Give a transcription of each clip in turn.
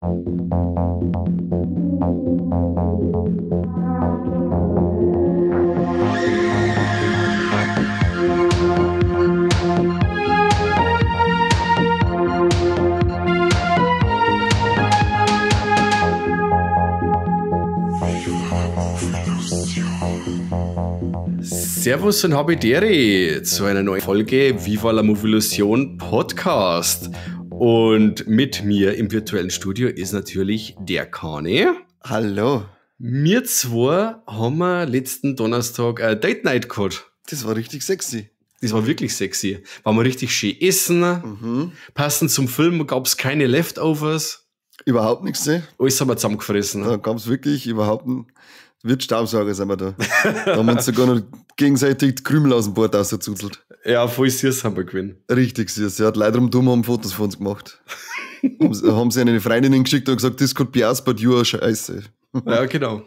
Servus und Habidere zu einer neuen Folge Viva la Movilusion Podcast. Und mit mir im virtuellen Studio ist natürlich der Kane. Hallo. Wir zwei haben letzten Donnerstag ein Date Night gehabt. Das war richtig sexy. Das war wirklich sexy. Waren wir richtig schön essen. Passend zum Film gab es keine Leftovers. Überhaupt nichts, ne? Alles haben wir zusammengefressen. Da gab es wirklich überhaupt einen Staubsauger sind wir da. Da haben wir uns sogar noch gegenseitig die Krümel aus dem Bord rausgezuzelt. Ja, voll süß haben wir gewinnt. Richtig süß. Sie hat leider haben Fotos von uns gemacht. haben sie eine Freundin geschickt und gesagt, this could be us, but you are scheiße. Ja, genau.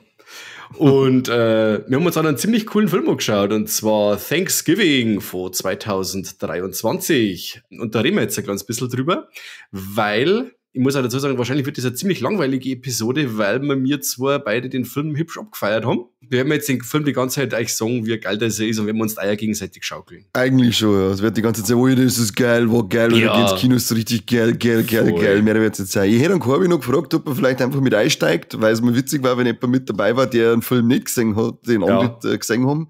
Und wir haben uns dann einen ziemlich coolen Film angeschaut, und zwar Thanksgiving von 2023. Und da reden wir jetzt ein kleines bisschen drüber, weil, ich muss auch dazu sagen, wahrscheinlich wird das eine ziemlich langweilige Episode, weil wir zwar beide den Film hübsch abgefeiert haben. Wir werden jetzt den Film die ganze Zeit euch sagen, wie geil das ist, und wenn wir uns da ja gegenseitig schaukeln. Eigentlich schon, ja. Es wird die ganze Zeit sagen, oh, das ist geil, war geil, oder Ja. ins Kino ist so richtig geil. Mehr wird es jetzt sein. Ich hätte einen Corby noch gefragt, ob er vielleicht einfach mit einsteigt, weil es mir witzig war, wenn jemand mit dabei war, der einen Film nicht gesehen hat, den andere gesehen haben.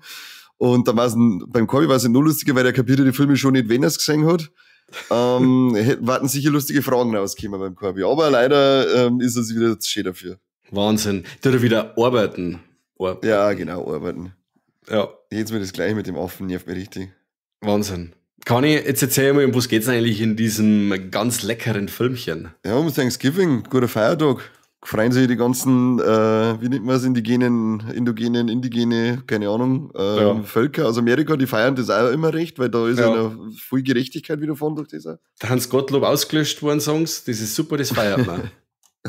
Und dann war es beim Corby war es nur lustiger, weil der kapierte die Filme schon nicht, wenn er es gesehen hat. Warten sicher lustige Fragen rausgekommen beim Corby. Aber leider ist er sich wieder zu schön dafür. Wahnsinn. Da er wieder arbeiten. Ja, genau, arbeiten. Ja, Jetzt wird das gleich mit dem Affen, nervt mich richtig. Wahnsinn. Kani, jetzt erzähl mal, um was geht's eigentlich in diesem ganz leckeren Filmchen? Ja, um Thanksgiving, guter Feiertag. Freuen sich die ganzen, wie nennt man es, indigene, keine Ahnung, Völker aus Amerika, die feiern das auch immer recht, weil da ist ja viel Gerechtigkeit wieder von durch das auch. Der Hans Gottlob ausgelöscht worden, Songs, das ist super, das feiert man.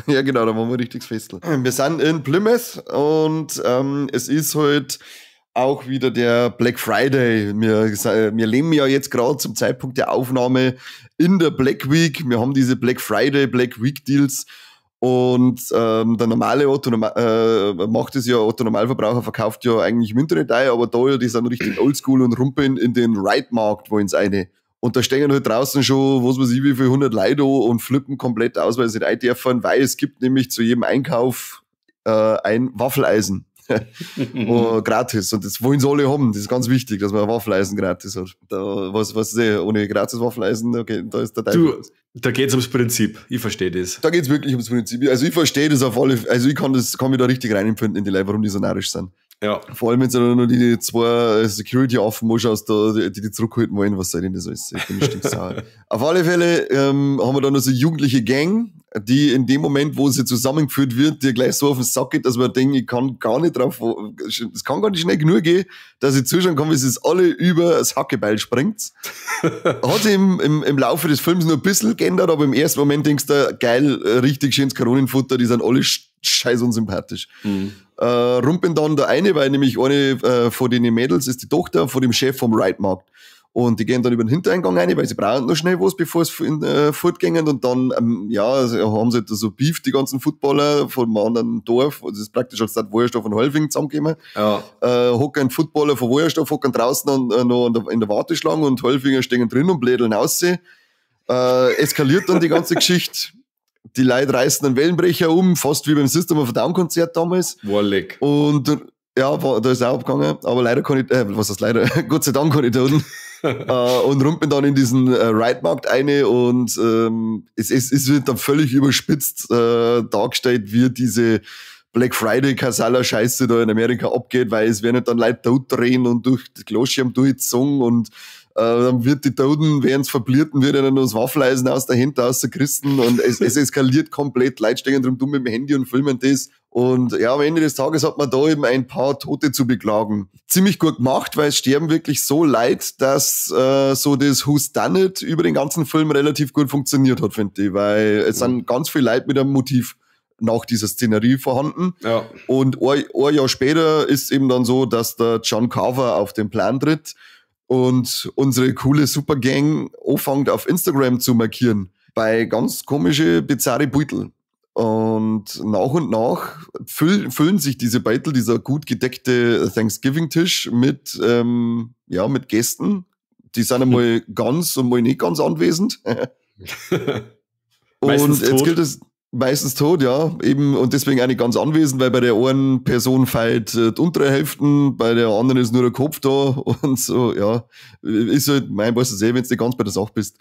Ja, genau, da waren wir richtig Festel. Wir sind in Plymouth und es ist halt auch wieder der Black Friday. Wir leben ja jetzt gerade zum Zeitpunkt der Aufnahme in der Black Week. Wir haben diese Black Friday, Black Week Deals. Und der normale Otto macht es ja, Otto Normalverbraucher verkauft ja eigentlich im Internet ein, aber da, die sind richtig oldschool und rumpeln in den Right-Markt, wollen sie eine. Und da stehen halt draußen schon, was weiß ich, wie viel 100 Leute da und flippen komplett aus, weil sie nicht eindürfen, weil es gibt nämlich zu jedem Einkauf ein Waffeleisen. Gratis. Und das wollen sie alle haben. Das ist ganz wichtig, dass man ein Waffeleisen gratis hat. Ohne gratis Waffeleisen, okay, da ist der Teufel. Da geht's ums Prinzip. Ich verstehe das. Da geht's wirklich ums Prinzip. Also ich verstehe das auf alle Fälle. Also ich kann mich da richtig reinempfinden in die Leute, warum die so narrisch sind. Ja. Vor allem, wenn du noch die zwei Security-Affen anschaust, die zurückhalten wollen, was soll denn das alles? Ich bin nicht sauer. Auf alle Fälle haben wir dann noch so eine jugendliche Gang, die in dem Moment, wo sie zusammengeführt wird, dir gleich so auf den Sack geht, dass man denkt, es kann gar nicht schnell genug gehen, dass ich zuschauen kann, wie sie es alle über das Hackebeil springt. Hat sich im Laufe des Films nur ein bisschen geändert, aber im ersten Moment denkst du, geil, richtig schönes Kanonenfutter, die sind alle scheiß unsympathisch. Rumpen dann der eine, weil nämlich eine von den Mädels ist die Tochter von dem Chef vom Right-Markt. Und die gehen dann über den Hintereingang rein, weil sie brauchen noch schnell was, bevor es fortgehen. Und dann, haben sie da so Beef, die ganzen Footballer vom anderen Dorf. Das ist praktisch als Stadt Wohlstoff und Holfing zusammengekommen. Ja. Hocken Footballer von Wohlstoff, hocken draußen noch in der Warteschlange und Holfinger stehen drin und blädeln raus. Eskaliert dann die ganze Geschichte. Die Leute reißen einen Wellenbrecher um, fast wie beim System of a Down Konzert damals. Wallig. Und ja, da ist auch abgegangen, aber leider kann ich, was heißt leider, Gott sei Dank kann ich tun. Und rumpen dann in diesen Right-Markt eine und es wird dann völlig überspitzt dargestellt, wie diese Black Friday Kasala Scheiße da in Amerika abgeht, weil es werden dann Leute tot drehen und durch die Glosschirm durchgezogen und dann wird die Toten, während es verblierten, wird dann noch das Waffeleisen aus der Hand ausgerissen und es eskaliert komplett. Leute stehen drum dumm mit dem Handy und filmen das. Und ja, am Ende des Tages hat man da eben ein paar Tote zu beklagen. Ziemlich gut gemacht, weil es sterben wirklich so Leute, dass so das Who's Done It über den ganzen Film relativ gut funktioniert hat, finde ich. Weil es sind ganz viele Leute mit einem Motiv nach dieser Szenerie vorhanden. Ja. Und ein Jahr später ist eben dann so, dass der John Carver auf den Plan tritt und unsere coole Supergang anfängt auf Instagram zu markieren bei ganz komische, bizarre Beutel. Und nach füllen sich diese Beitel, dieser gut gedeckte Thanksgiving-Tisch mit Gästen. Die sind einmal ganz und mal nicht ganz anwesend. Meistens und jetzt tot. gilt es meistens tot, ja. Eben, und deswegen auch nicht ganz anwesend, weil bei der einen Person feilt die untere Hälfte, bei der anderen ist nur der Kopf da und so, ja. Ist halt, weißt du selber, wenn du nicht ganz bei der Sache bist.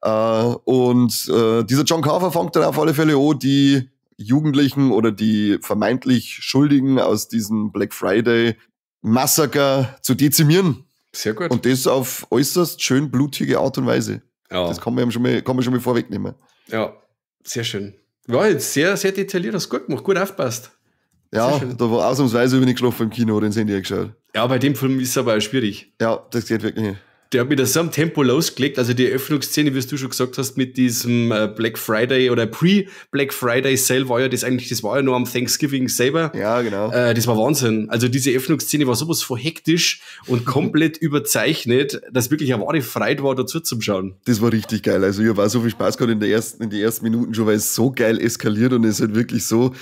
Dieser John Carver fängt dann auf alle Fälle an, die Jugendlichen oder die vermeintlich Schuldigen aus diesem Black Friday Massaker zu dezimieren. Sehr gut. Und das auf äußerst schön blutige Art und Weise. Ja. Das kann man schon mal vorwegnehmen. Ja, sehr schön. Ja, jetzt sehr, sehr detailliert, hast du gut gemacht, gut aufpasst. Ja, da war ausnahmsweise über nicht geschlafen im Kino, den Handy geschaut. Ja, bei dem Film ist es aber auch schwierig. Ja, das geht wirklich nicht. Der hat mit so einem Tempo losgelegt, also die Eröffnungsszene, wie du schon gesagt hast, mit diesem Black Friday oder Pre-Black Friday Sale war ja nur am Thanksgiving selber. Ja, genau. Das war Wahnsinn. Also diese Eröffnungsszene war sowas von hektisch und komplett überzeichnet, dass wirklich eine wahre Freude war, dazu zum Schauen. Das war richtig geil. Also ich habe auch so viel Spaß gehabt in den ersten Minuten schon, weil es so geil eskaliert und es halt wirklich so.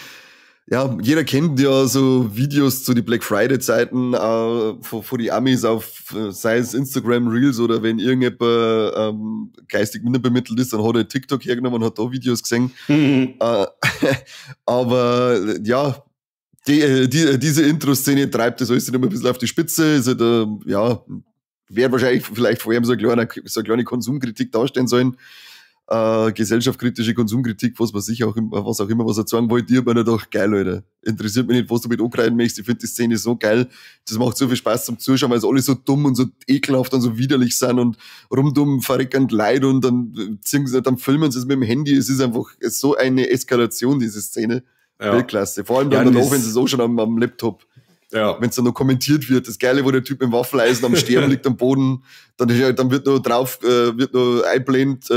Ja, jeder kennt ja so Videos zu die Black Friday Zeiten von die Amis auf, sei es Instagram Reels oder wenn irgendjemand geistig minder bemittelt ist, dann hat er TikTok hergenommen und hat da Videos gesehen. Aber ja, diese Intro-Szene treibt das alles noch ein bisschen auf die Spitze. Ist halt, wäre wahrscheinlich vielleicht vor allem so eine kleine Konsumkritik darstellen sollen. Gesellschaftskritische Konsumkritik, was auch immer, was er sagen wollte, ich hab mir gedacht, geil, Leute. Interessiert mich nicht, was du mit angreifen möchtest. Ich finde die Szene so geil. Das macht so viel Spaß zum Zuschauen, weil es alle so dumm und so ekelhaft und so widerlich sind und rumdumm verreckend leid und dann filmen sie es mit dem Handy. Es ist einfach so eine Eskalation, diese Szene. Ja. Weltklasse. Vor allem dann danach, wenn sie es auch schon am Laptop. Ja. Wenn es dann noch kommentiert wird, das Geile, wo der Typ mit dem Waffeleisen am Sterben liegt am Boden, dann wird nur wird nur einblendet,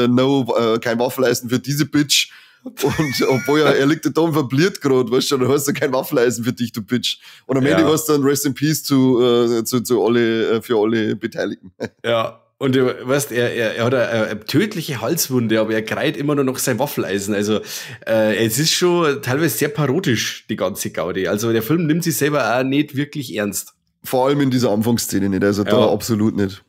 kein Waffeleisen für diese Bitch. Und obwohl er liegt da und verbliert gerade, weißt du, dann hast du kein Waffeleisen für dich, du Bitch. Und am Ende hast du dann Rest in Peace für alle Beteiligten. Ja. Und du weißt, er hat eine tödliche Halswunde, aber er kreit immer nur noch sein Waffeleisen. Also es ist schon teilweise sehr parodisch, die ganze Gaudi. Also der Film nimmt sich selber auch nicht wirklich ernst. Vor allem in dieser Anfangsszene nicht, also da absolut nicht.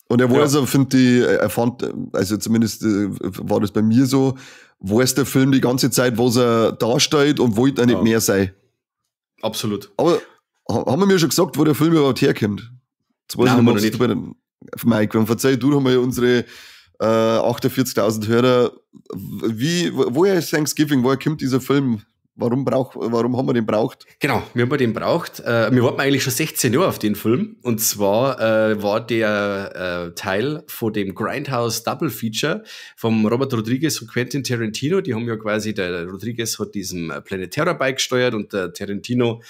Und er weiß, er fand, also zumindest war das bei mir so, weiß der Film die ganze Zeit, was er darstellt und wollte auch nicht mehr sein. Absolut. Aber haben wir mir schon gesagt, wo der Film überhaupt herkommt? Das weiß ich noch nicht. Mike, wenn verzeih du, haben wir unsere 48.000 Hörer. Woher ist Thanksgiving? Woher kommt dieser Film? Warum haben wir den braucht? Genau, wir haben den braucht. Wir warten eigentlich schon 16 Jahre auf den Film. Und zwar war der Teil von dem Grindhouse Double Feature vom Robert Rodriguez und Quentin Tarantino. Die haben ja quasi, der Rodriguez hat diesen Planet Terror beigesteuert und der Tarantino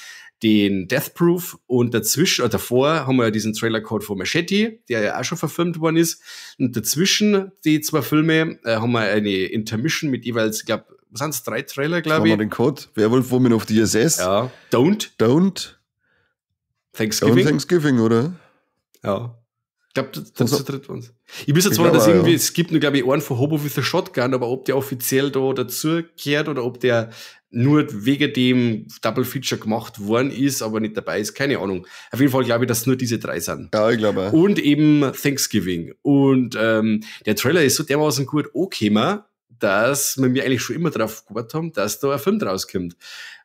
den Death Proof und davor haben wir ja diesen Trailer Code von Machete, der ja auch schon verfilmt worden ist. Und dazwischen die zwei Filme haben wir eine Intermission mit jeweils, ich glaube, was sind es, 3 Trailer, glaube ich. Haben wir den Code? Werwolf Woman of the SS. Ja. Don't. Thanksgiving, oder? Ja. Ich glaube, das ist der dritte One. Ich weiß zwar, dass irgendwie, es gibt nur, glaube ich, einen von Hobo with a Shotgun, aber ob der offiziell da dazu gehört oder ob der nur wegen dem Double Feature gemacht worden ist, aber nicht dabei ist, keine Ahnung. Auf jeden Fall glaube ich, dass nur diese 3 sind. Ja, ich glaube auch. Und eben Thanksgiving. Und der Trailer ist so dermaßen gut angekommen, dass wir mir eigentlich schon immer darauf gewartet haben, dass da ein Film draus kommt.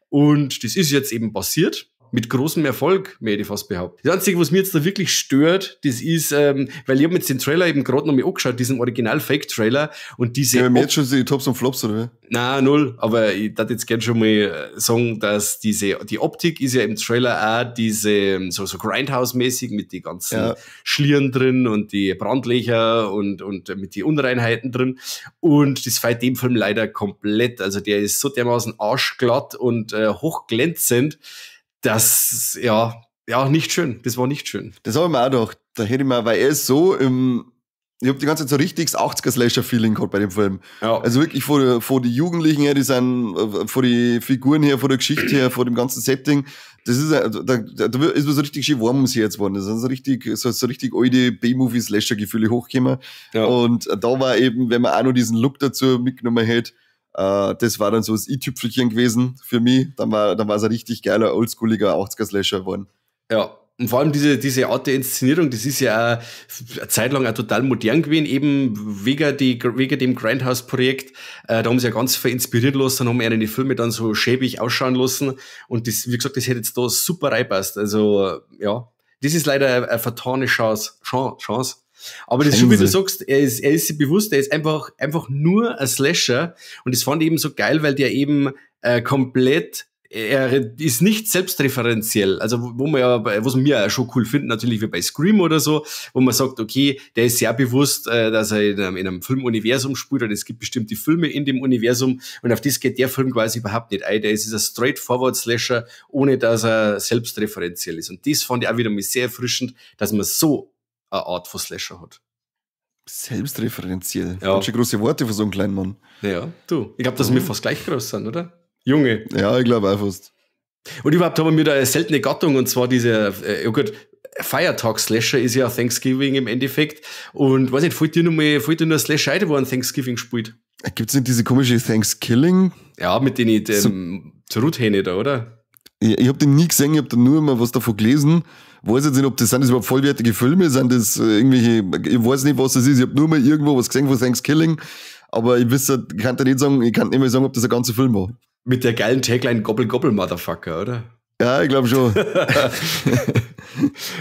Und das ist jetzt eben passiert. Mit großem Erfolg, möchte ich fast behaupten. Das Einzige, was mir jetzt da wirklich stört, das ist, weil ich habe mir jetzt den Trailer eben gerade noch mal angeschaut, diesen Original-Fake-Trailer und diese... Ja, jetzt schon die Tops und Flops, oder wie? Nein, 0, aber ich darf jetzt gerne schon mal sagen, dass die Optik ist ja im Trailer auch diese, so Grindhouse-mäßig mit die ganzen Schlieren drin und die Brandlöcher und mit die Unreinheiten drin. Und das fällt dem Film leider komplett. Also der ist so dermaßen arschglatt und hochglänzend. Das, nicht schön. Das war nicht schön. Das habe ich mir auch gedacht. Da hätte ich mir, weil er ist so ich habe die ganze Zeit so richtiges 80er-Slasher-Feeling gehabt bei dem Film. Ja. Also wirklich von die Jugendlichen her, die sind, von die Figuren her, von der Geschichte her, von dem ganzen Setting. Das ist, da ist mir so richtig schön warm ums Herz geworden. Das sind so richtig alte B-Movie-Slasher-Gefühle hochgekommen. Ja. Und da war eben, wenn man auch noch diesen Look dazu mitgenommen hätte, Das war dann so das i-Tüpfelchen gewesen für mich. Dann war es ein richtig geiler, oldschooliger 80er-Slasher geworden. Ja, und vor allem diese Art der Inszenierung, das ist ja auch eine Zeit lang auch total modern gewesen, eben wegen dem Grindhouse-Projekt. Da haben sie ja ganz viel inspiriert lassen, haben ihre Filme dann so schäbig ausschauen lassen. Und das, wie gesagt, das hätte jetzt da super reinpasst. Also, ja, das ist leider eine vertane Chance. Aber das ist schon, wie du sagst, er ist sich bewusst, er ist einfach nur ein Slasher. Und das fand ich eben so geil, weil der eben komplett, er ist nicht selbstreferenziell. Also, was wir ja schon cool finden, natürlich wie bei Scream oder so, wo man sagt, okay, der ist sehr bewusst, dass er in einem Filmuniversum spielt, oder es gibt bestimmte Filme in dem Universum, und auf das geht der Film quasi überhaupt nicht ein. Der ist ein straightforward Slasher, ohne dass er selbstreferenziell ist. Und das fand ich auch wieder mal sehr erfrischend, dass man so eine Art von Slasher hat. Selbstreferenziell. Ja. Ganz schön große Worte für so einen kleinen Mann. Ja, du. Ich glaube, dass wir fast gleich groß sind, oder? Junge. Ja, ich glaube auch fast. Und überhaupt haben wir da eine seltene Gattung, und zwar diese, ja gut, Feiertag-Slasher ist ja Thanksgiving im Endeffekt. Und weiß nicht, fällt dir nur ein Slasher ein, wo an Thanksgiving spielt? Gibt's nicht diese komische Thanksgiving? Ja, mit den Truthähne da, oder? Ich habe den nie gesehen, ich habe da nur mal was davon gelesen. Weiß jetzt nicht, ob das überhaupt vollwertige Filme, sind das irgendwelche, ich weiß nicht, was das ist. Ich habe nur mal irgendwo was gesehen von Thanksgiving, aber ich kann dir nicht sagen, ich kann nicht mehr sagen, ob das ein ganzer Film war. Mit der geilen Tagline Gobble Gobble Motherfucker, oder? Ja, ich glaube schon.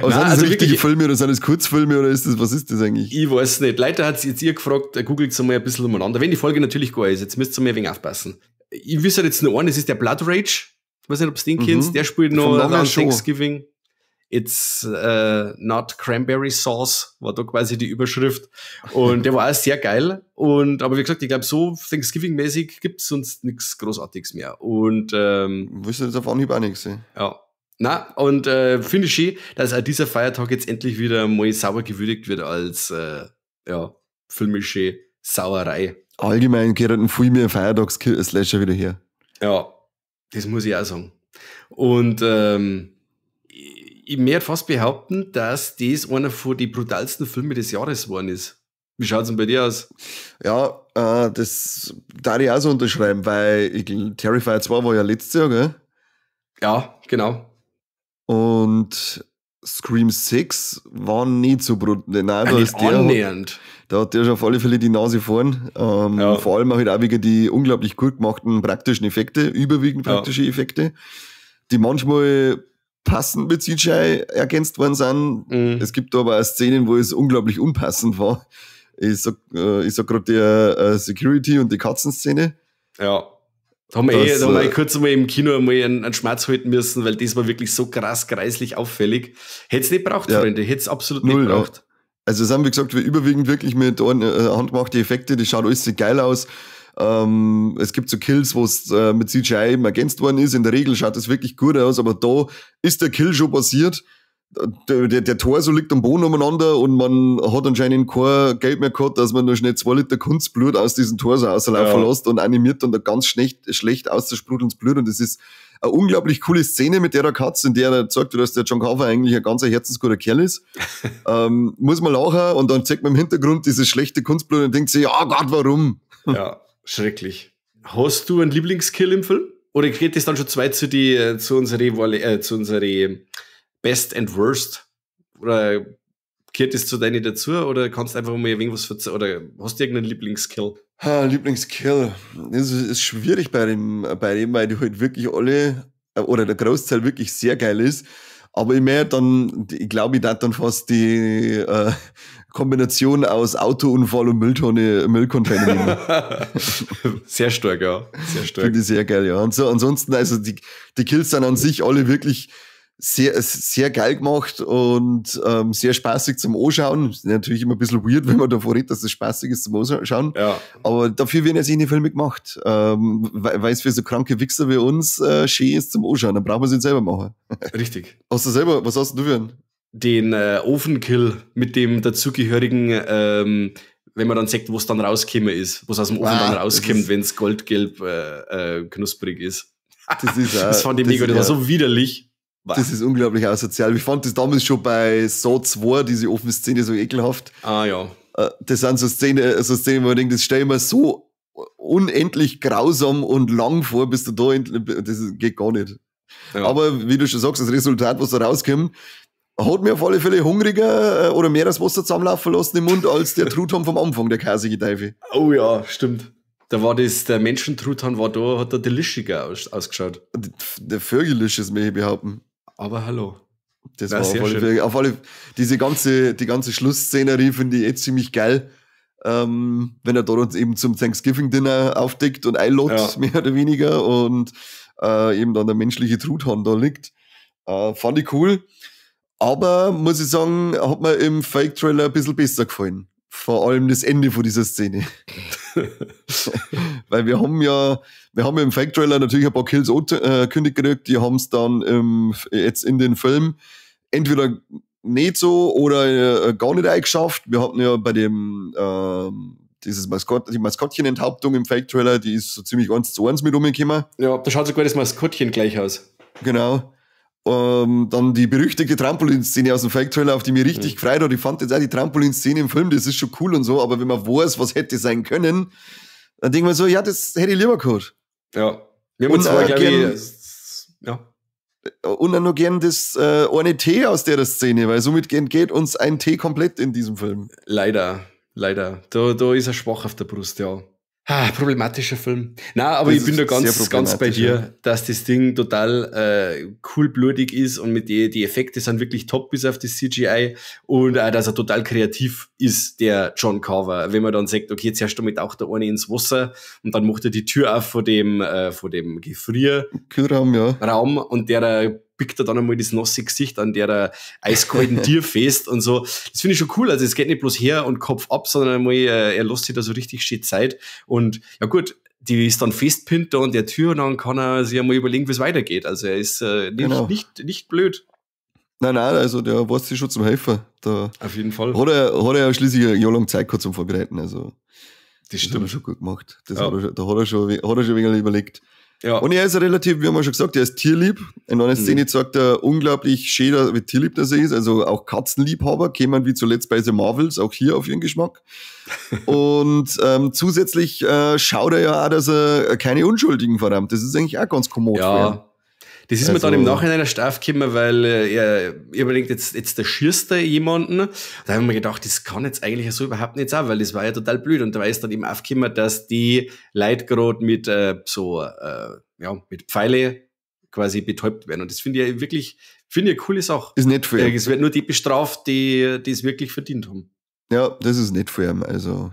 Aber sind das richtige Filme oder sind das Kurzfilme oder was ist das eigentlich? Ich weiß nicht. Leute hat jetzt ihr gefragt, googelt mal ein bisschen umeinander. Wenn die Folge natürlich geil ist, jetzt müsst ihr mal ein wenig aufpassen. Ich wüsste jetzt nur einen, das ist der Blood Rage. Ich weiß nicht, ob du den kennst. Der spielt noch an Thanksgiving. It's not Cranberry Sauce, war da quasi die Überschrift. Und der war auch sehr geil. Aber wie gesagt, ich glaube, so Thanksgiving-mäßig gibt's sonst nichts Großartiges mehr. Und wüsste jetzt auf Anhieb auch nichts. Ja. Na, und finde ich schön, dass auch dieser Feiertag jetzt endlich wieder mal sauber gewürdigt wird als filmische Sauerei. Allgemein gehört ein viel mehr Feiertags-Slasher wieder her. Ja, das muss ich auch sagen. Und ich möchte fast behaupten, dass das einer von den brutalsten Filmen des Jahres geworden ist. Wie schaut's denn bei dir aus? Ja, das darf ich auch so unterschreiben, weil Terrifier 2 war ja letztes Jahr, gell? Ja, genau. Und Scream 6 war nicht so brutal. Nein, annähernd. Da hat der schon auf alle Fälle die Nase vorn. Vor allem auch halt auch wegen die unglaublich gut gemachten praktischen Effekte, überwiegend praktische Effekte, die manchmal passend mit CGI ergänzt worden sind. Es gibt aber auch Szenen, wo es unglaublich unpassend war. Ich sag gerade der Security und die Katzenszene. Ja. Da haben wir kurz mal im Kino einmal einen Schmerz halten müssen, weil das war wirklich so krass kreislich auffällig. Hätt's nicht braucht, Freunde. Hätt's absolut nicht braucht. Also es haben, wie gesagt, wir überwiegend wirklich mit handgemachte Effekte, das schaut alles sehr geil aus. Es gibt so Kills, wo es mit CGI eben ergänzt worden ist. In der Regel schaut das wirklich gut aus, aber da ist der Kill schon passiert. Der Torso liegt am Boden umeinander und man hat anscheinend kein Geld mehr gehabt, dass man nur schnell 2 Liter Kunstblut aus diesem Torso rauslaufen lässt und animiert dann da ganz schlecht auszusprudelndes Blut. Und das ist eine unglaublich coole Szene mit der Katze, in der er sagt, dass der John Carver eigentlich ein ganz herzensguter Kerl ist. Muss man lachen und dann zeigt man im Hintergrund dieses schlechte Kunstblut und denkt sich, ja Gott, warum? Ja, schrecklich. Hast du einen Lieblingskill im Film? Oder geht das dann schon zu weit zu unserer Best and Worst? Oder gehört das zu deinen dazu? Oder kannst du einfach mal irgendwas verzeihen? Oder hast du irgendeinen Lieblingskill? Lieblingskill. Das ist schwierig bei dem, weil die halt wirklich alle, oder der Großteil wirklich sehr geil ist. Aber ich glaube, ich darf dann fast die Kombination aus Autounfall und Müllcontainer nehmen. Sehr stark, ja. Sehr stark. Finde ich sehr geil, ja. Und so, ansonsten, also die Kills sind an sich alle wirklich sehr, sehr geil gemacht und sehr spaßig zum Anschauen. Ist natürlich immer ein bisschen weird, wenn man davor redet, dass es spaßig ist zum Anschauen. Ja. Aber dafür werden jetzt die Filme gemacht. Weil es für so kranke Wichser wie uns schön ist zum Anschauen. Dann brauchen wir es nicht selber machen. Richtig. Was hast du für einen? Den Ofenkill mit dem dazugehörigen, wenn man dann sagt, wo es dann rausgekommen ist, wo es aus dem Ofen dann rauskommt, wenn es goldgelb knusprig ist. Das fand ich mega, das war so widerlich. Das ist unglaublich asozial. Ich fand das damals schon bei Saw 2, diese Ofenszene, so ekelhaft. Ah ja. Das sind so Szenen, wo ich denke, das stelle ich mir so unendlich grausam und lang vor, bis du da, das geht gar nicht. Ja. Aber wie du schon sagst, das Resultat, was da rauskommt, hat mir auf alle Fälle hungriger oder mehr das Wasser zusammenlaufen lassen im Mund, als der Truthahn vom Anfang, der käsige Teufel. Oh ja, stimmt. Da war der Menschentruthahn war da, hat der delischiger ausgeschaut. Der Vögelischen, möchte ich behaupten. Aber hallo. Das war auf alle die ganze Schlussszenerie finde ich jetzt ziemlich geil. Wenn er da uns eben zum Thanksgiving-Dinner aufdeckt und einlädt, mehr oder weniger, und eben dann der menschliche Truthahn da liegt. Fand ich cool. Aber, muss ich sagen, hat mir im Fake-Trailer ein bisschen besser gefallen. Vor allem das Ende von dieser Szene. Weil wir haben ja im Fake-Trailer natürlich ein paar Kills angekündigt gekriegt, die haben es dann jetzt in den Film entweder nicht so oder gar nicht eingeschafft. Wir hatten ja bei dem die Maskottchen-Enthauptung im Fake-Trailer, die ist so ziemlich 1:1 mit rumgekommen. Ja, da schaut sogar das Maskottchen gleich aus. Genau. Dann die berüchtigte Trampolin-Szene aus dem Fake-Trailer, auf die mich richtig gefreut hat. Ich fand jetzt auch die Trampolin-Szene im Film, das ist schon cool und so, aber wenn man weiß, was hätte sein können, dann denkt man so, ja, das hätte ich lieber gehabt. Ja. Wir haben zwar, glaube ich, ja. Und dann noch gern das eine T aus der Szene, weil somit geht uns ein T komplett in diesem Film. Leider. Da ist er schwach auf der Brust, ja. Problematischer Film. Na, aber ich bin da ganz bei dir, dass das Ding total cool blutig ist und mit die Effekte sind wirklich top bis auf das CGI und auch, dass er total kreativ ist, der John Carver. Wenn man dann sagt, okay, jetzt erst damit auch der eine ins Wasser und dann macht er die Tür auf vor dem Kühlraum, ja. Raum, und der pickt er dann einmal das nasse Gesicht an der eiskalten Tier fest und so. Das finde ich schon cool. Also es geht nicht bloß her und Kopf ab, sondern einmal, er lässt sich da so richtig schön Zeit. Und ja gut, die ist dann festpinnt da an der Tür und dann kann er sich einmal überlegen, wie es weitergeht. Also er ist nicht blöd. Nein, also der weiß sich schon zum Helfer. Da auf jeden Fall. Hat er ja schließlich ein Jahr lang Zeit gehabt zum Vorbereiten. Also das hat er schon gut gemacht. Da hat er schon ein wenig überlegt. Ja. Und er ist relativ, wie haben wir schon gesagt, er ist tierlieb. In einer Szene sagt er unglaublich schön, wie tierlieb das er ist. Also auch Katzenliebhaber, kämen wie zuletzt bei The Marvels, auch hier auf ihren Geschmack. Und zusätzlich schaut er ja auch, dass er keine Unschuldigen verrammt. Das ist eigentlich auch ganz kommod. Ja. Das ist mir dann im Nachhinein erst aufgekommen, weil er überlegt, jetzt der schießt er jemanden. Da habe ich mir gedacht, das kann jetzt eigentlich so überhaupt nicht sein, weil das war ja total blöd. Und da ist dann eben aufgekommen, dass die Leute gerade mit mit Pfeile quasi betäubt werden. Und das finde ich wirklich eine coole Sache. Ist nicht fair. Es wird nur die bestraft, die es wirklich verdient haben. Ja, das ist nicht fair. Also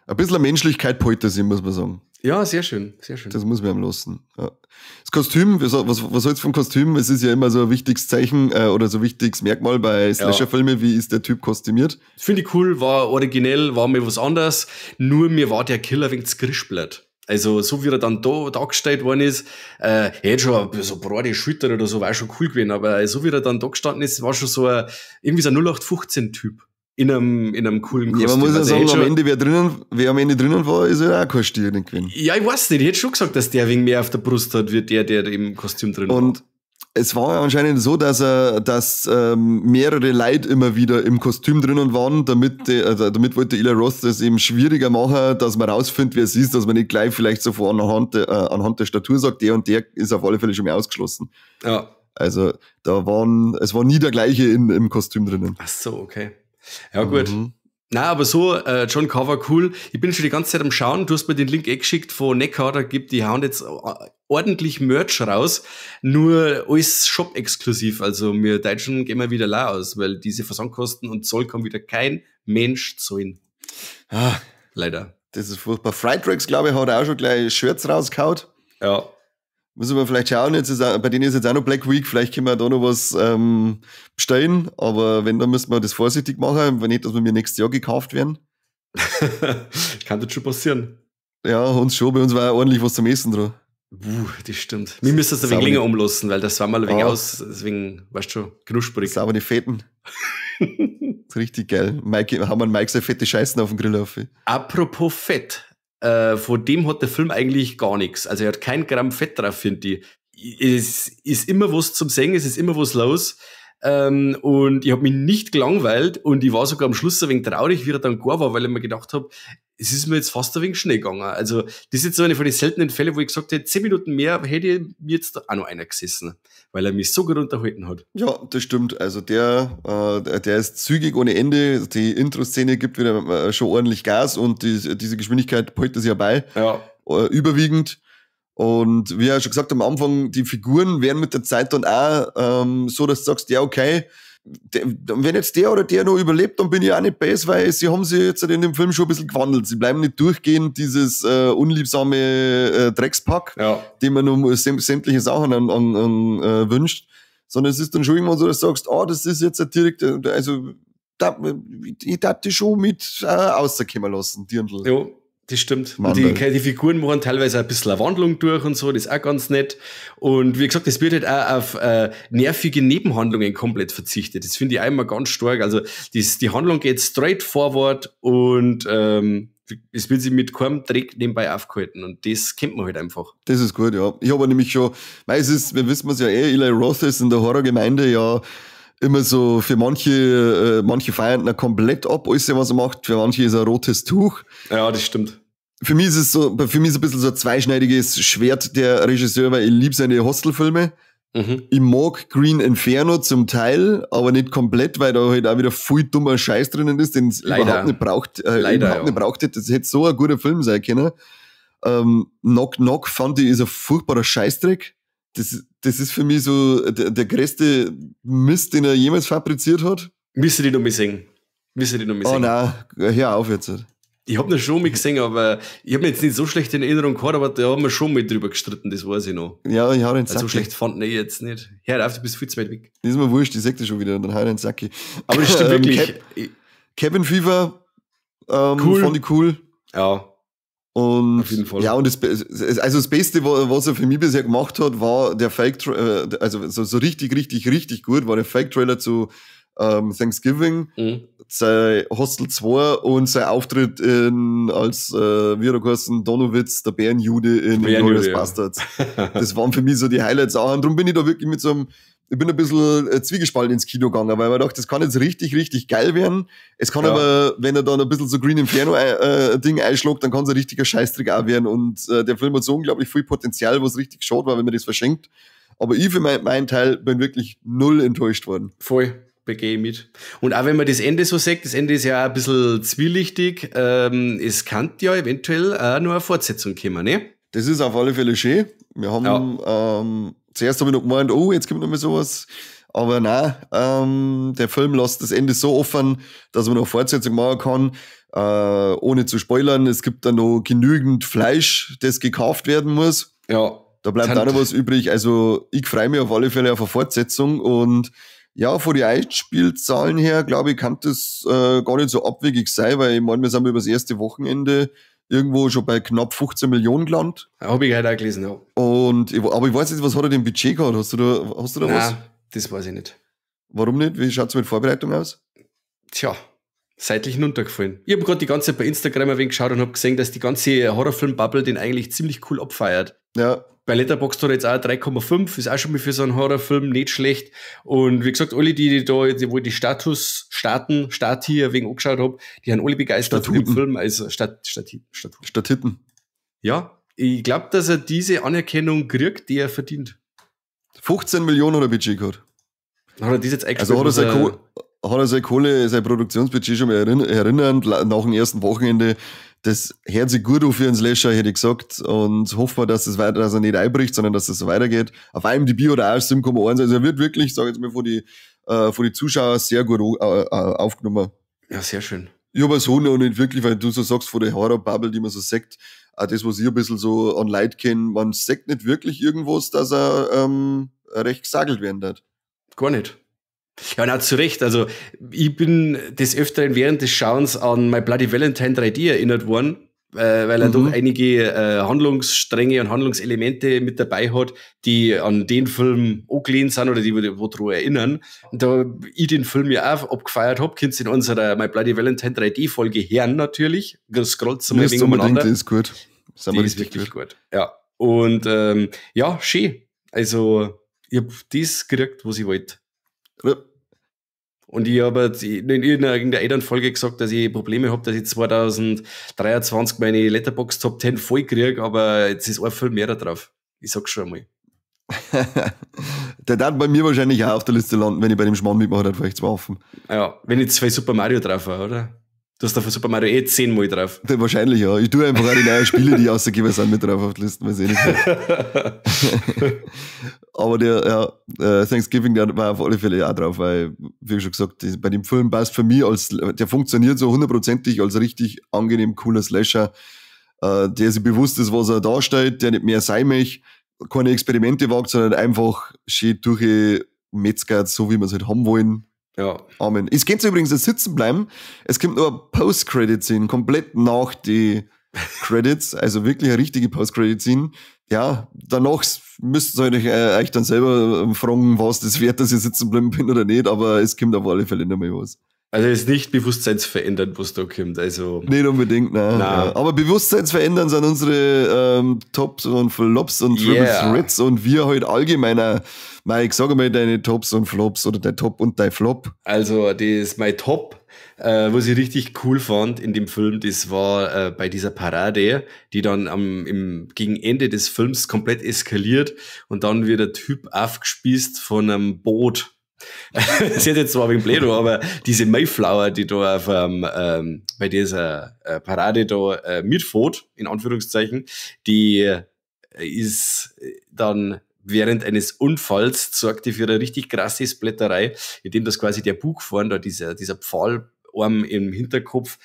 ein bisschen Menschlichkeit behalten sie, muss man sagen. Ja, sehr schön, sehr schön. Das muss man ihm lassen. Ja. Das Kostüm, was hältst du vom Kostüm? Es ist ja immer so ein wichtiges Zeichen oder so ein wichtiges Merkmal bei Slasher-Filmen. Wie ist der Typ kostümiert? Finde ich cool, war originell, war mir was anderes. Nur mir war der Killer wegen Skrischblatt. Also, so wie er dann da dargestellt worden ist, hätte schon so breite Schultern oder so, war schon cool gewesen. Aber so wie er dann da gestanden ist, war schon so irgendwie so ein 0815-Typ. In einem coolen Kostüm. Ja, man muss ja sagen, am Ende, wer am Ende drinnen war, ist ja auch kein Stil gewesen. Ja, ich weiß nicht. Ich hätte schon gesagt, dass der wegen mehr auf der Brust hat, wie der im Kostüm drin war. Und es war anscheinend so, dass mehrere Leute immer wieder im Kostüm drinnen waren, damit wollte Eli Roth das eben schwieriger machen, dass man rausfindet, wer es ist, dass man nicht gleich vielleicht so anhand der Statur sagt, der und der ist auf alle Fälle schon mal ausgeschlossen. Ja. Also, es war nie der gleiche im Kostüm drinnen. Ach so, okay. Ja, gut. Na, aber so, John Carver, cool. Ich bin schon die ganze Zeit am Schauen. Du hast mir den Link geschickt von Neckar, die hauen jetzt ordentlich Merch raus. Nur alles Shop-exklusiv. Also, wir Deutschen gehen wir wieder lau aus, weil diese Versandkosten und Zoll kann wieder kein Mensch zahlen. Leider. Das ist furchtbar. Frightrax, glaube ich, hat auch schon gleich Shirts rausgehauen. Ja. Müssen wir vielleicht schauen, bei denen ist jetzt auch noch Black Week, vielleicht können wir da noch was bestellen, aber wenn, dann müssen wir das vorsichtig machen, wenn nicht, dass wir mir nächstes Jahr gekauft werden. Kann das schon passieren. Ja, uns schon, bei uns war ja ordentlich was zum Essen dran. Das stimmt. Wir müssen das ein wenig länger umlassen, weil das war mal ein wenig deswegen, weißt du schon, knusprig. Sauber die Fetten. Das ist richtig geil. Haben wir Mike so fette Scheißen auf dem Grill auf. Apropos Fett. Von dem hat der Film eigentlich gar nichts. Also er hat kein Gramm Fett drauf, finde ich. Es ist immer was zum Singen, es ist immer was los. Und ich habe mich nicht gelangweilt und ich war sogar am Schluss ein wenig traurig, wie er dann gar war, weil ich mir gedacht habe, es ist mir jetzt fast ein wenig schnell gegangen. Also das ist jetzt so eine von den seltenen Fällen, wo ich gesagt hätte, 10 Minuten mehr hätte ich mir jetzt auch noch einer gesessen, weil er mich so gut unterhalten hat. Ja, das stimmt. Also der ist zügig ohne Ende. Die Intro-Szene gibt wieder schon ordentlich Gas und diese Geschwindigkeit behält er sich ja bei. Ja. Überwiegend. Und wie er schon gesagt am Anfang, die Figuren werden mit der Zeit dann auch so, dass du sagst, ja, okay, wenn jetzt der oder der noch überlebt, dann bin ich auch nicht böse, weil sie haben sich jetzt in dem Film schon ein bisschen gewandelt. Sie bleiben nicht durchgehend dieses unliebsame Dreckspack, dem man nur sämtliche Sachen wünscht, sondern es ist dann schon irgendwann so, dass du sagst, das ist jetzt direkt, also ich darf die schon mit rauskommen lassen, Dirndl. Ja. Das stimmt. Und die Figuren machen teilweise ein bisschen eine Wandlung durch und so, das ist auch ganz nett. Und wie gesagt, es wird halt auch auf nervige Nebenhandlungen komplett verzichtet. Das finde ich auch immer ganz stark. Also die Handlung geht straight forward und es wird sich mit keinem Dreck nebenbei aufgehalten. Und das kennt man halt einfach. Das ist gut, ja. Ich habe nämlich schon, wir wissen es ja Eli Roth ist in der Horrorgemeinde ja immer so, für manche feiern ihn komplett ab, alles, was er macht, für manche ist er ein rotes Tuch. Ja, das stimmt. Für mich ist es ein bisschen so ein zweischneidiges Schwert, der Regisseur, weil ich liebe seine Hostelfilme. Mhm. Ich mag Green Inferno zum Teil, aber nicht komplett, weil da halt auch wieder viel dummer Scheiß drinnen ist, den es überhaupt nicht braucht. Nicht braucht hätte. Das hätte so ein guter Film sein können. Knock Knock fand ich ist ein furchtbarer Scheißdreck. Das ist für mich so der größte Mist, den er jemals fabriziert hat. Müsste die noch mal singen. Oh nein, hör auf jetzt. Ich hab noch schon mal gesehen, aber ich hab mir jetzt nicht so schlecht in Erinnerung gehabt, aber da haben wir schon mal drüber gestritten, das weiß ich noch. Ja, ich hau den Sack. Also so schlecht fand ich jetzt nicht. Hör auf, du bist viel zu weit weg. Das ist mir wurscht, ich sag das schon wieder und dann hau den Sack. Aber das stimmt wirklich. Cabin Fever cool. Fand ich cool. Ja. Und auf jeden Fall. Ja, und das Beste, was er für mich bisher gemacht hat, war der also so richtig, richtig, richtig gut, war der Fake-Trailer zu Thanksgiving, sein Hostel 2 und sein Auftritt als, wie er da geheißen, Donowitz, der Bärenjude in Glorious Bastards. Das waren für mich so die Highlights auch. Und darum bin ich da wirklich ich bin ein bisschen zwiegespalten ins Kino gegangen, weil man dachte, das kann jetzt richtig, richtig geil werden. Es kann aber, wenn er dann ein bisschen so Green Inferno Ding einschlägt, dann kann es ein richtiger Scheißtrick auch werden. Und der Film hat so unglaublich viel Potenzial, was richtig schade war, wenn man das verschenkt. Aber ich für meinen Teil bin wirklich null enttäuscht worden. Voll. Begehe ich mit. Und auch wenn man das Ende so sagt, das Ende ist ja auch ein bisschen zwielichtig, es kann ja eventuell auch noch eine Fortsetzung kommen, ne? Das ist auf alle Fälle schön. Wir haben, zuerst habe ich noch gemeint, jetzt kommt noch mal sowas. Aber nein, der Film lässt das Ende so offen, dass man noch Fortsetzung machen kann, ohne zu spoilern. Es gibt da noch genügend Fleisch, das gekauft werden muss. Ja. Da bleibt auch noch was übrig. Also ich freue mich auf alle Fälle auf eine Fortsetzung und ja, von den Einspielzahlen her, glaube ich, kann das gar nicht so abwegig sein, weil ich meine, wir sind über das erste Wochenende irgendwo schon bei knapp 15 Millionen gelandet. Habe ich heute auch gelesen, ja. Aber ich weiß nicht, was hat er denn Budget gehabt? Hast du da was? Nein, das weiß ich nicht. Warum nicht? Wie schaut es mit Vorbereitung aus? Tja, seitlich runtergefallen. Ich habe gerade die ganze Zeit bei Instagram ein wenig geschaut und habe gesehen, dass die ganze Horrorfilm-Bubble den eigentlich ziemlich cool abfeiert. Ja. Bei Letterboxd hat er jetzt auch 3,5, ist auch schon mal für so einen Horrorfilm nicht schlecht. Und wie gesagt, alle, die die Start hier wegen angeschaut haben, die haben alle begeistert von dem Film. Also Statuten. Ja, ich glaube, dass er diese Anerkennung kriegt, die er verdient. 15 Millionen hat er Budget gehabt. Hat er das jetzt eingespielt? Also hat er seine Kohle, sein Produktionsbudget schon mal erinnernd, nach dem ersten Wochenende. Das hört sich gut auf für einen Slasher, hätte ich gesagt. Und hoffen wir, dass er nicht einbricht, sondern dass es so weitergeht. Auf IMDb oder auch 7,1. Also er wird wirklich, sage ich jetzt mal, von die Zuschauer sehr gut aufgenommen. Ja, sehr schön. Ich habe so noch nicht wirklich, weil du so sagst, von der Horror-Bubble, die man so sagt, auch das, was ich ein bisschen so an Leid kenne, man sagt nicht wirklich irgendwas, dass er recht gesagelt werden wird. Gar nicht. Ja, und auch zu Recht. Also, ich bin des Öfteren während des Schauens an My Bloody Valentine 3D erinnert worden, weil er doch einige Handlungsstränge und Handlungselemente mit dabei hat, die an den Film angelehnt sind oder die daran erinnern. Und da ich den Film ja auch abgefeiert habe, könnt ihr in unserer My Bloody Valentine 3D-Folge hören natürlich. Scrollt mal ein wenig umeinander. Das ist gut. Die ist wirklich gut. Ja. Und ja, schön. Also, ich habe das gekriegt, was ich wollte. Und ich habe in irgendeiner Elternfolge gesagt, dass ich Probleme habe, dass ich 2023 meine Letterboxd Top 10 voll kriege, aber jetzt ist ein Film mehr da drauf. Ich sag's schon einmal. Der darf bei mir wahrscheinlich auch auf der Liste landen, wenn ich bei dem Schmarrn mitmache, dann vielleicht 2 offen. Ja, wenn ich 2 Super Mario drauf habe, oder? Du hast da von Super Mario 10 Mal drauf. Wahrscheinlich, ja. Ich tue einfach auch die neuen Spiele, die rausgegeben sind, mit drauf auf die Liste, weiß ich nicht. Aber der Thanksgiving, der war auf alle Fälle auch drauf, weil, wie schon gesagt, bei dem Film passt für mich der funktioniert so 100%ig als richtig angenehm cooler Slasher, der sich bewusst ist, was er darstellt, der nicht mehr sein möchte, keine Experimente wagt, sondern einfach schön durchgemetzgert, so wie wir es halt haben wollen. Ja. Amen. Es geht übrigens das Sitzen bleiben. Es kommt nur eine Post-Credit-Scene, komplett nach die Credits, also wirklich eine richtige Post-Credit-Scene. Ja, danach müsst ihr euch dann selber fragen, was das wert, dass ich sitzen bleiben bin oder nicht, aber es kommt auf alle Fälle nicht mehr was. Also es ist nicht bewusstseinsverändernd, was da kommt. Also nicht unbedingt, nein. Ja. Aber Bewusstseinsverändern sind unsere Tops und Flops und Triple Threats und wir halt allgemeiner. Ich sage mal deine Tops und Flops oder dein Top und dein Flop. Also das ist mein Top, was ich richtig cool fand in dem Film, das war bei dieser Parade, die dann gegen Ende des Films komplett eskaliert und dann wird der Typ aufgespießt von einem Boot. Das ist jetzt zwar wegen Plädo, aber diese Mayflower, die da bei dieser Parade da mitfährt, in Anführungszeichen, die ist dann während eines Unfalls sorgte für eine richtig krasse Splatterei, indem das quasi der Bug vorn, da dieser Pfahlarm im Hinterkopf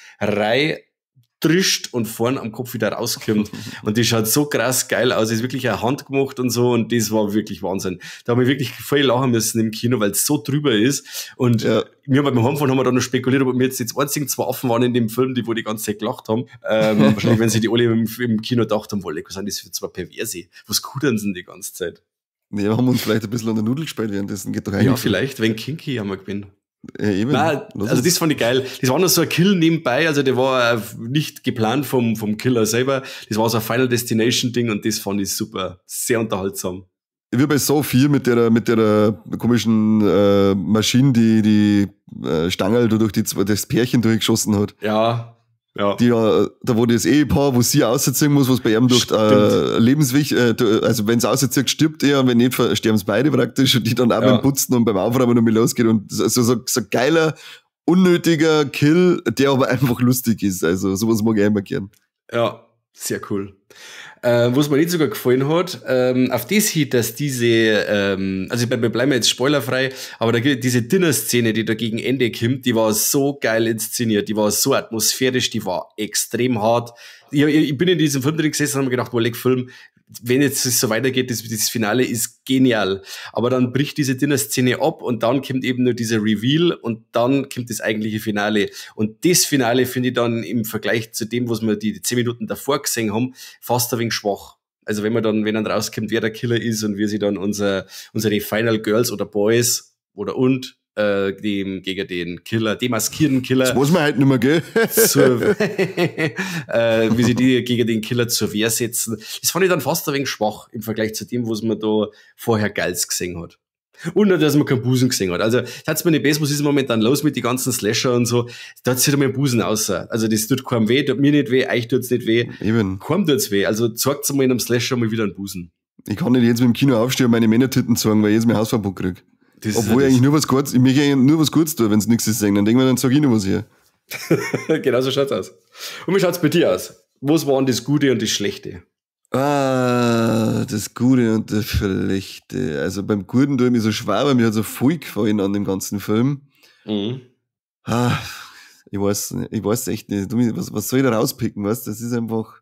trischt und vorn am Kopf wieder rauskommt. Und die schaut so krass geil aus, ist wirklich eine Hand gemacht und so, und das war wirklich Wahnsinn. Da haben wir wirklich voll lachen müssen im Kino, weil es so drüber ist. Und wir beim Heimfahren haben wir da noch spekuliert, ob wir jetzt einzigen 2 Affen waren in dem Film, die wo die ganze Zeit gelacht haben. Wahrscheinlich, wenn sie die alle im Kino gedacht haben, was sind das für 2 Perverse? Was kudern sie denn die ganze Zeit? Nee, wir haben uns vielleicht ein bisschen an der Nudel gespielt währenddessen. Geht doch ja, vielleicht, wenn Kinky haben wir gewinnen. Ja, eben. Nein, also das fand ich geil. Das war noch so ein Kill nebenbei, also der war nicht geplant vom Killer selber. Das war so ein Final Destination Ding und das fand ich super. Sehr unterhaltsam. Wie bei so viel mit der komischen Maschine, die Stangerl durch das Pärchen durchgeschossen hat. Ja. Die, da wo das Ehepaar, wo sie ausziehen muss, was bei ihm durch also wenn es auszieht, stirbt er, und wenn nicht, sterben es beide praktisch, und die dann auch beim Putzen und beim Aufräumen noch mal losgeht, und so geiler, unnötiger Kill, der aber einfach lustig ist. Also sowas mag ich immer gern. Ja, sehr cool. Was mir nicht sogar gefallen hat, auf das hin, dass diese, also wir bleiben jetzt spoilerfrei, aber diese Dinner-Szene, die da gegen Ende kommt, die war so geil inszeniert, die war so atmosphärisch, die war extrem hart. Ich bin in diesem Film drin gesessen und habe mir gedacht, leck Film, wenn jetzt es so weitergeht, das Finale ist genial. Aber dann bricht diese Dinner-Szene ab und dann kommt eben nur dieser Reveal und dann kommt das eigentliche Finale. Und das Finale finde ich dann im Vergleich zu dem, was wir die 10 Minuten davor gesehen haben, fast ein wenig schwach. Also wenn dann rauskommt, wer der Killer ist und wie sie dann unsere Final Girls oder Boys gegen den Killer, demaskierten Killer. Das muss man halt nicht mehr, gell? Wie sie die gegen den Killer zur Wehr setzen. Das fand ich dann fast ein wenig schwach im Vergleich zu dem, was man da vorher Geiles gesehen hat. Und nicht, dass man keinen Busen gesehen hat. Also, das hat's mir nicht besser, was ist momentan los mit den ganzen Slasher und so. Da hat's sich mein Busen außer. Also, das tut keinem weh, tut mir nicht weh, euch tut's nicht weh. Eben. Keinem tut's weh. Also, zeigt's mal in einem Slasher mal wieder einen Busen. Ich kann nicht jetzt mit dem Kino aufstehen und meine Männertitten zeigen, weil ich jetzt mein Hausverbot krieg. Obwohl ich eigentlich nur was Gutes, ich möchte eigentlich nur was Gutes tun, wenn es nichts ist, dann denke ich mir, dann sag ich noch was hier. Genau so schaut's aus. Und wie schaut's bei dir aus? Was waren das Gute und das Schlechte? Das Gute und das Schlechte. Also beim Guten tue ich mich so schwer, weil mir hat so viel gefallen an dem ganzen Film. Mhm. Ich weiß echt nicht. Was soll ich da rauspicken, weißt? Das ist einfach,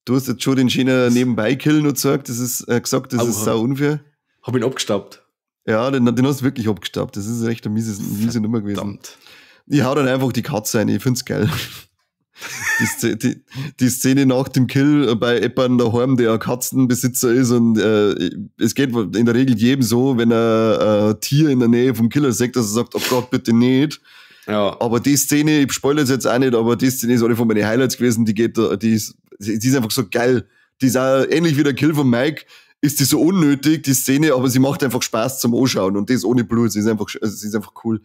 du hast jetzt schon den schönen Nebenbei-Kill noch gesagt, das ist ist sau unfair. Hab ihn abgestaubt. Ja, den hast du wirklich abgestaubt. Das ist echt eine miese Nummer gewesen. Verdammt. Ich hau dann einfach die Katze ein, ich find's geil. Die Szene nach dem Kill bei Eppern daheim, der ein Katzenbesitzer ist, und es geht in der Regel jedem so, wenn er ein Tier in der Nähe vom Killer sieht, dass er sagt, oh Gott, bitte nicht. Ja. Aber die Szene, ich spoilere jetzt auch nicht, aber die Szene ist eine von meinen Highlights gewesen, die ist einfach so geil. Die ist auch ähnlich wie der Kill von Mike. ist die so unnötig, die Szene, aber sie macht einfach Spaß zum Anschauen und das ohne Blut. Sie ist einfach cool.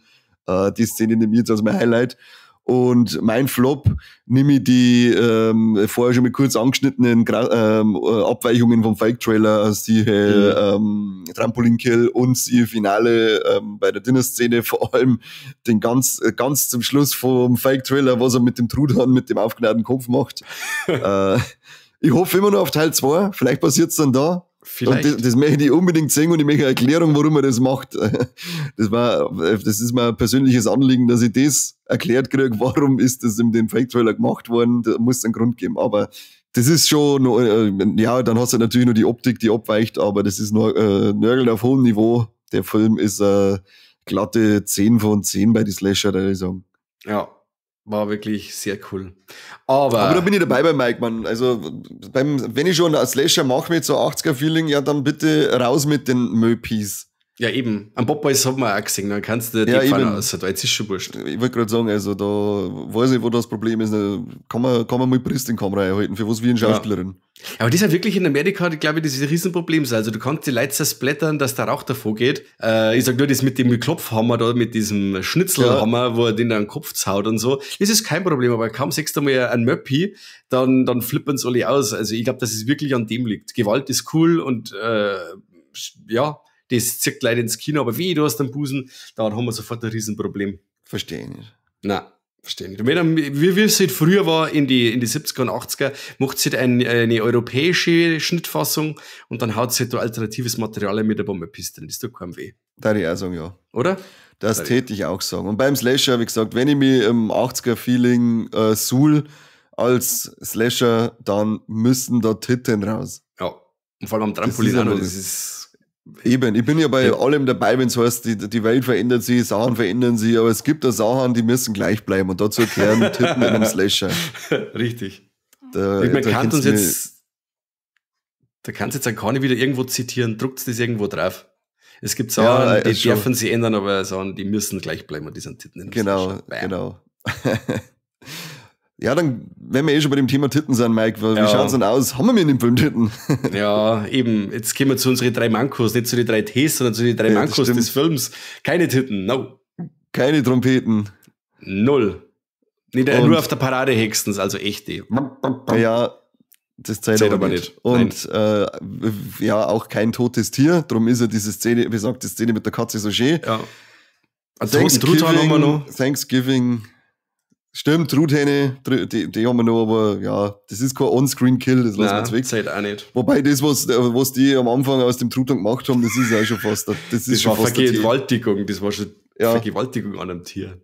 Die Szene nehme ich jetzt als mein Highlight. Und mein Flop nehme ich die vorher schon mal kurz angeschnittenen Abweichungen vom Fake-Trailer, als die Trampolinkill und die Finale bei der Dinner-Szene, vor allem den ganz zum Schluss vom Fake-Trailer, was er mit dem Truthahn, mit dem aufgenäherten Kopf macht. Ich hoffe immer noch auf Teil 2, vielleicht passiert's dann da. Vielleicht. Und das möchte ich unbedingt sehen und ich möchte eine Erklärung, warum er das macht. Das ist mein persönliches Anliegen, dass ich das erklärt kriege, warum ist das in dem Fake-Trailer gemacht worden. Da muss es einen Grund geben. Aber das ist schon, ja, dann hast du natürlich nur die Optik, die abweicht, aber das ist nur Nörgeln auf hohem Niveau. Der Film ist glatte 10 von 10 bei die Slasher, würde ich sagen. Ja, war wirklich sehr cool. Aber da bin ich dabei bei Mike, Mann. Also, wenn ich schon als Slasher mache mit so 80er-Feeling, ja, dann bitte raus mit den Möpis. ja, eben. Am Popeyes hat man auch gesehen, dann kannst du die Ja, Pfanne eben. aus. Jetzt ist schon wurscht. Ich wollte gerade sagen, also da weiß ich, wo das Problem ist. Kann man mal Priest in die Kamera erhalten, für was wie eine Schauspielerin. Aber das ist ja wirklich in Amerika, glaube ich, das ist ein Riesenproblem. Also du kannst die Leute zersplattern, dass der Rauch davor geht. Ich sag nur, das mit dem Klopfhammer da, mit diesem Schnitzelhammer, wo er den an den Kopf zaut und so. Das ist kein Problem, aber kaum sechst du mal einen Möppi, dann flippern's alle aus. Also ich glaube, dass es wirklich an dem liegt. Gewalt ist cool und ja, das zieht Leute ins Kino, aber wie du hast den Busen, da haben wir sofort ein Riesenproblem. Verstehe ich nicht. Nein, verstehe nicht. Und wenn, wie es halt früher war, in die 70er und 80er, macht es halt eine europäische Schnittfassung und dann haut es halt da alternatives Material mit der Bombepiste drin. Das tut keinem weh. Da würde ich auch sagen, ja. Oder? Das täte ich auch sagen. Und beim Slasher, wie gesagt, wenn ich mich im 80er-Feeling suhl als Slasher, dann müssen da Titten raus. Ja. Und vor allem am Trampolin auch noch, das ist... Eben, ich bin ja bei allem dabei, wenn es heißt, die Welt verändert sich, Sachen verändern sich, aber es gibt da Sachen, die müssen gleich bleiben und dazu gehören Titten in einem Slasher. Richtig. Da kannst jetzt an keine wieder irgendwo zitieren, druckt das irgendwo drauf. Es gibt Sachen, die dürfen sie ändern, aber Sachen, die müssen gleich bleiben und die sind Titten in einem Slasher. Genau. Ja, dann, wenn wir schon bei dem Thema Titten sind, Mike, wie schaut's denn aus? Haben wir in dem Film Titten? Ja, eben. Jetzt kommen wir zu unseren 3 Mankos, nicht zu den 3 Ts, sondern zu den 3 Mankos des Films. Keine Titten, no. Keine Trompeten. 0. Nur auf der Parade höchstens, also echte. Ja, das zählt aber nicht. Und ja, auch kein totes Tier. Darum ist ja diese Szene, besagte Szene mit der Katze so schön. Ja. Truthahn haben wir noch. Thanksgiving. Stimmt, Truthähne, die haben wir noch, aber ja, das ist kein On-Screen-Kill, das lassen wir jetzt weg. Das zählt auch nicht. Wobei das, was die am Anfang aus dem Truthahn gemacht haben, das ist ja schon fast, das war Vergewaltigung, das war schon Vergewaltigung an einem Tier.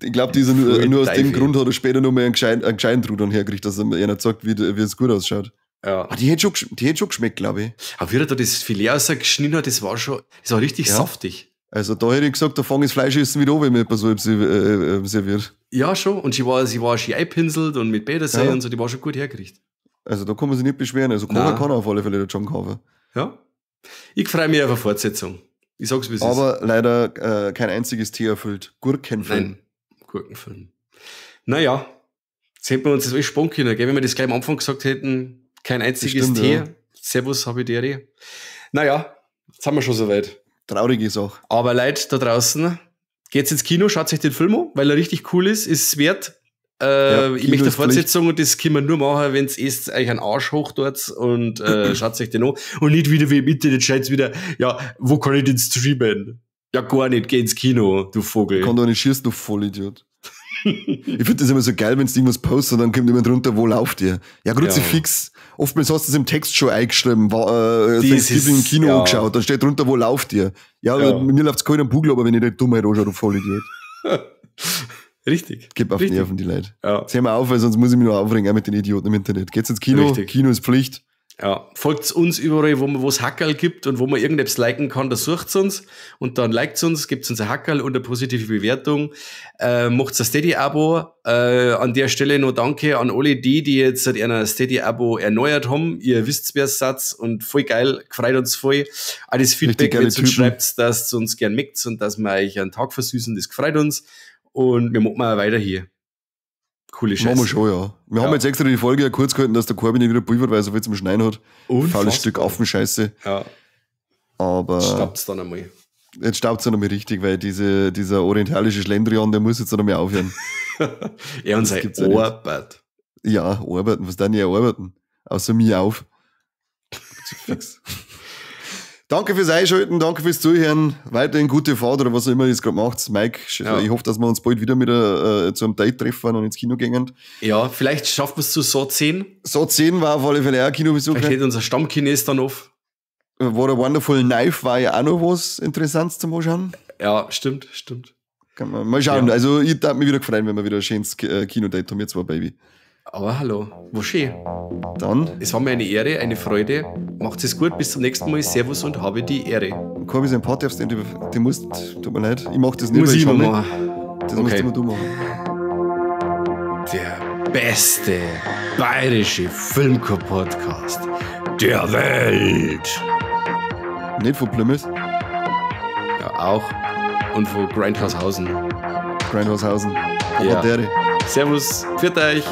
Ich glaube, nur aus dem Grund hat er später noch mal einen gescheiten Truthahn hergekriegt, dass er einer sagt, wie es gut ausschaut. Ja. Die hätte schon geschmeckt, glaube ich. Aber wie er da das Filet rausgeschnitten hat, das war richtig saftig. Also da hätte ich gesagt, da fange ich das Fleischessen wieder an, wenn mir etwas so serviert. Ja, schon. Und sie war schön eingepinselt und mit Bädersee und so, die war schon gut hergerichtet. Also da kann man sich nicht beschweren. Also Kocher kann auf alle Fälle der John Carver. Ja. Ich freue mich auf eine Fortsetzung. Ich sag's, wie es ist. Aber leider kein einziges Tier erfüllt. Gurkenfilm. Nein, Gurkenfilm. Naja, jetzt hätten wir uns das alles sparen können, gell? Wenn wir das gleich am Anfang gesagt hätten, kein einziges Tier. Ja. Servus, Habidere. Naja, jetzt haben wir schon soweit. Traurige Sache. Aber Leute da draußen, geht's ins Kino, schaut euch den Film an, weil er richtig cool ist es wert. Ich möchte eine Fortsetzung und das können wir nur machen, wenn es euch einen Arsch hoch dort und schaut euch den an. Und nicht wieder wie im Internet scheint's wieder, ja, wo kann ich den streamen? Ja, gar nicht, geh ins Kino, du Vogel. Ich kann doch nicht schießen, du Vollidiot. Ich finde das immer so geil, wenn du irgendwas postest und dann kommt jemand drunter, wo lauft ihr? Ja, fix. Oftmals hast du es im Text schon eingeschrieben, Thanksgiving im Kino angeschaut, dann steht drunter, wo lauft ihr? Ja, mir läuft's keiner am Bugel, aber wenn ich nicht Dummheit anschaue, du Vollidiot. Richtig. Gib auf die Nerven, die Leute. Ja. Jetzt hör mal auf, weil sonst muss ich mich noch aufregen, auch mit den Idioten im Internet. Geht's ins Kino? Richtig. Kino ist Pflicht. Ja, folgt uns überall, wo es Hackerl gibt und wo man irgendetwas liken kann, da sucht's uns und dann liked uns, gibt's uns ein Hackerl und eine positive Bewertung. Macht's ein Steady-Abo. An der Stelle noch danke an alle die jetzt seit einer Steady-Abo erneuert haben. Ihr wisst, wer es seid und voll geil, gefreut uns voll. Auch das Feedback, wenn ihr uns schreibt, dass ihr uns gern mögt und dass wir euch einen Tag versüßen, das gefreut uns und wir machen mal weiter hier. Coole Machen wir Scheiße. schon, ja. Wir haben jetzt extra die Folge ja kurz gehalten, dass der Corby nicht wieder pulvert, weil er so viel zum Schneiden hat. Unfassbar. Faules Stück Affenscheiße. Ja, Aber staubt's dann einmal. jetzt staubt es ja nochmal richtig, weil dieser orientalische Schlendrian, der muss jetzt noch mehr aufhören. Er und sein gibt's ja nicht. Arbeit. Ja, arbeiten. Was denn die arbeiten? Außer mir auf. Fix. Danke fürs Einschalten, danke fürs Zuhören. Weiterhin gute Fahrt oder was auch immer ihr jetzt gerade macht. Mike, Ja. ich hoffe, dass wir uns bald wieder mit zu einem Date treffen und ins Kino gehen. Ja, vielleicht schaffen wir es zu so 10. So 10 war auf alle Fälle auch ein Kinobesuch. Vielleicht steht unser Stammkines dann auf. War der Wonderful Knife, war ja auch noch was Interessantes zum Anschauen. Ja, stimmt. Kann man mal schauen. Ja. Also, ich darf mich wieder freuen, wenn wir wieder ein schönes Kinodate haben, wir zwei, Baby. Aber hallo, wo schön. Dann, Es war mir eine Ehre, eine Freude. Macht es gut, bis zum nächsten Mal. Servus und habe die Ehre. Corby, sein Part darfst du musst, tut mir leid, ich mach das nicht, Muss weil ich ich immer schon machen. Das musst Okay. immer du machen. Der beste bayerische Filmcore-Podcast der Welt. Nicht von Plymouth, Ja, auch. Und von Grindhaushausen. Grindhaushausen. Ja. Ja. Servus, pfiat euch.